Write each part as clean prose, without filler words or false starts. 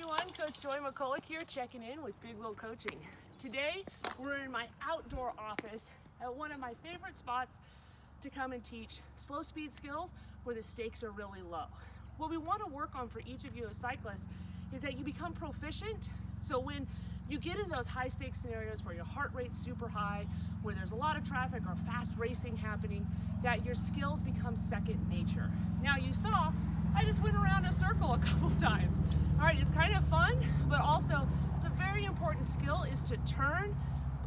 everyone, Coach Joy McCulloch here checking in with Big Wheel Coaching. Today we're in my outdoor office at one of my favorite spots to come and teach slow speed skills where the stakes are really low. What we want to work on for each of you as cyclists is that you become proficient, so when you get in those high stakes scenarios where your heart rate's super high, where there's a lot of traffic or fast racing happening, that your skills become second nature. Now you saw I just went around a circle a couple times. All right, it's kind of fun, but also it's a very important skill is to turn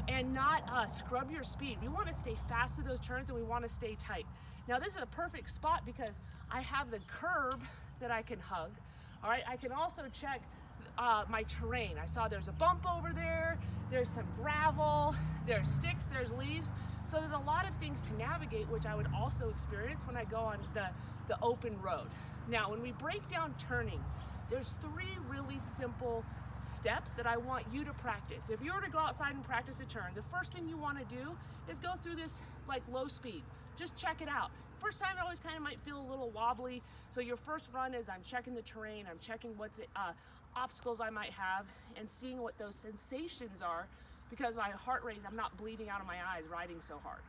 and not scrub your speed. We want to stay fast to those turns and we want to stay tight. Now this is a perfect spot because I have the curb that I can hug. All right, I can also check my terrain. I saw there's a bump over there, there's some gravel, there's sticks, there's leaves. So there's a lot of things to navigate, which I would also experience when I go on the open road. Now, when we break down turning, there's 3 really simple steps that I want you to practice. If you were to go outside and practice a turn, the first thing you want to do is go through this like low speed. Just check it out. First time it always kind of might feel a little wobbly. So your first run is I'm checking the terrain, I'm checking what's obstacles I might have and seeing what those sensations are because my heart rate, I'm not bleeding out of my eyes riding so hard.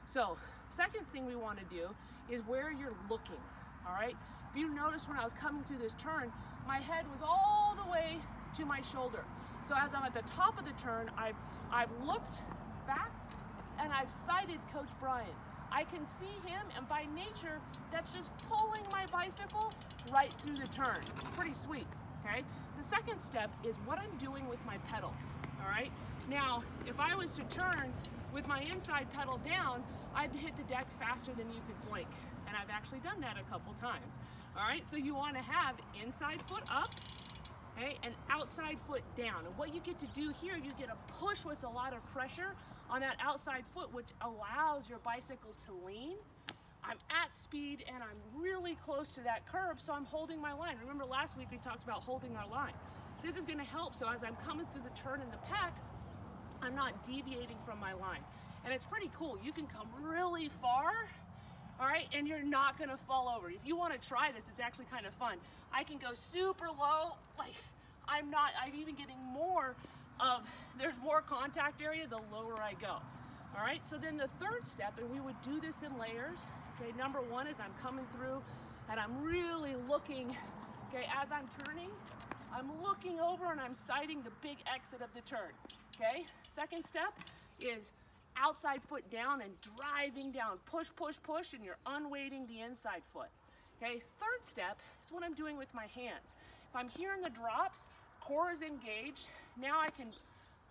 So second thing we want to do is where you're looking. All right, if you notice when I was coming through this turn, my head was all the way to my shoulder. So as I'm at the top of the turn, I've looked back and I've sighted Coach Brian. I can see him, and by nature, that's just pulling my bicycle right through the turn. Pretty sweet, okay? The second step is what I'm doing with my pedals, all right? Now, if I was to turn with my inside pedal down, I'd hit the deck faster than you could blink. And I've actually done that a couple times. All right, so you wanna have inside foot up, okay, and outside foot down. And what you get to do here, you get a push with a lot of pressure on that outside foot, which allows your bicycle to lean. I'm at speed and I'm really close to that curb, so I'm holding my line. Remember last week we talked about holding our line. This is gonna help, so as I'm coming through the turn in the pack, I'm not deviating from my line. And it's pretty cool. You can come really far, all right, and you're not gonna fall over. If you wanna try this, it's actually kind of fun. I can go super low, like I'm even getting more of, there's more contact area the lower I go. All right, so then the third step, and we would do this in layers, okay, number 1 is I'm coming through and I'm really looking, okay, as I'm turning, I'm looking over and I'm sighting the big exit of the turn, okay? Second step is outside foot down and driving down, push, push, push, and you're unweighting the inside foot, okay? Third step is what I'm doing with my hands. If I'm here in the drops, core is engaged, now I can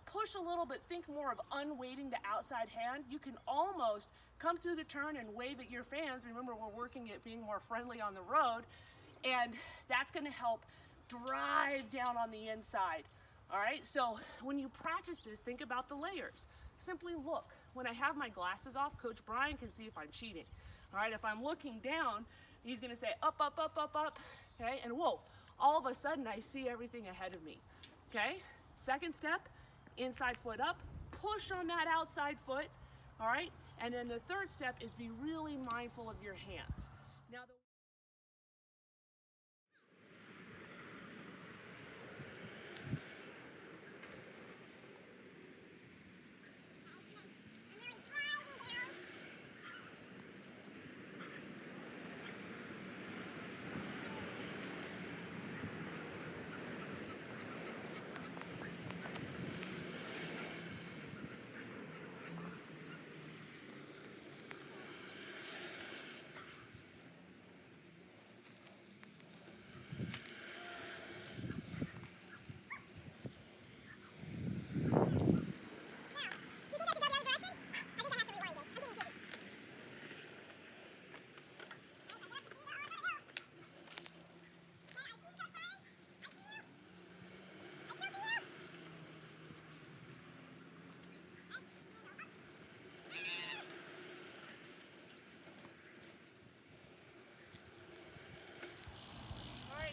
push a little bit, think more of unweighting the outside hand. You can almost come through the turn and wave at your fans. Remember, we're working at being more friendly on the road, and that's gonna help drive down on the inside. All right, so when you practice this, think about the layers. Simply look. When I have my glasses off, Coach Brian can see if I'm cheating. All right, if I'm looking down, he's gonna say up, up, up, up, up, okay? And whoa, all of a sudden I see everything ahead of me, okay? Second step, inside foot up, push on that outside foot, all right? And then the third step is be really mindful of your hands.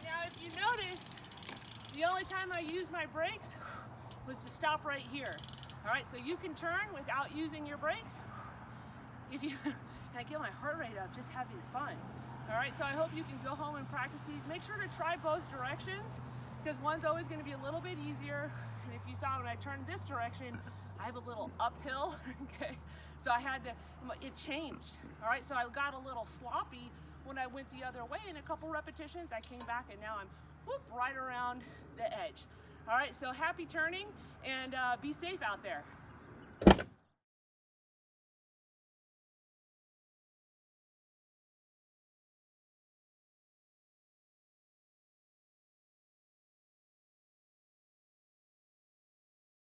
Now, if you notice, the only time I used my brakes was to stop right here. All right, so you can turn without using your brakes. If you, and I get my heart rate up just having fun. All right, so I hope you can go home and practice these. Make sure to try both directions, because one's always going to be a little bit easier. And if you saw when I turned this direction, I have a little uphill, okay? So I had to, it changed, all right? So I got a little sloppy when I went the other way. In a couple repetitions, I came back and now I'm whoop, right around the edge. All right, so happy turning and be safe out there.